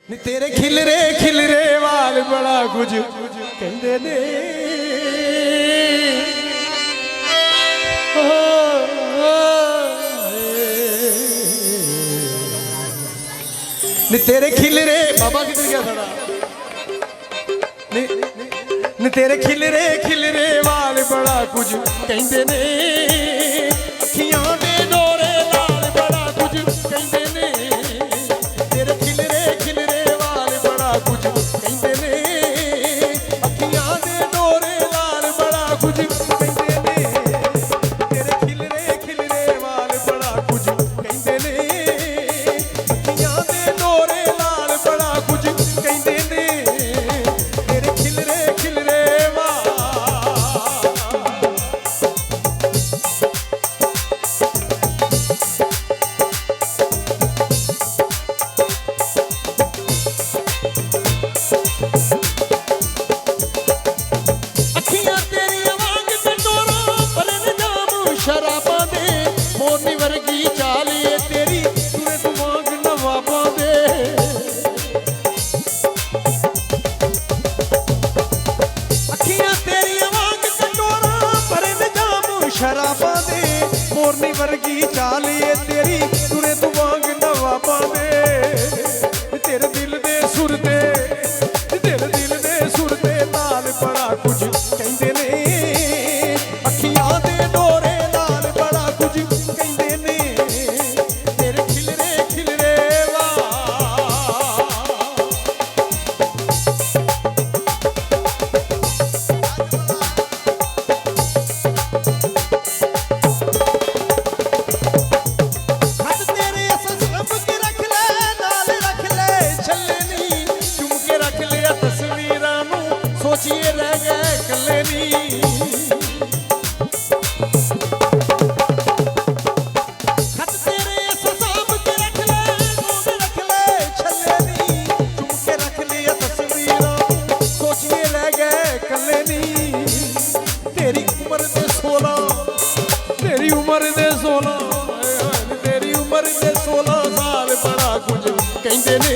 नी तेरे खिलरे वाल बड़ा कुछ कहंदे ने। नी तेरे खिलरे बाबा किधर गया था? नी तेरे खिलरे वाल बड़ा कुछ कहंदे ने। अखियां दे डोरे लाल बड़ा कुछ कहंदे ने। तेरे खिलरे वाल बड़ा कुछ कहंदे ने। अखियां दे डोरे लाल बड़ा कुछ कहंदे ने। तेरे खिलरे वाल बड़ा कुछ कहंदे ने। अखियां दे डोरे लाल बड़ा कुछ कहंदे ने। तेरे खिलरे वाल शराबा दे मोरनी वर्गी चालिए तेरी तुरे दिमाग नवाबा दे। अखियां तेरी वांग कटोरा भरे निजाम शराबा दे मोरनी वर्गी चालिए तेरी तुरे दिमाग नवाबा दे। तेरे दिल दे सुर दे नाल बड़ा कुछ कहंदे ने। अखियां दे डोरे सोचिए रह गए कल्ले नी। खत तेरे सांभ के रख ले छल्ले नी। चुम के रख लिया तस्वीरां सोचिए रह गए कल्ले नी। तेरी उम्र दे 16 तेरी उम्र दे 16 साल बड़ा कुछ कहंदे ने।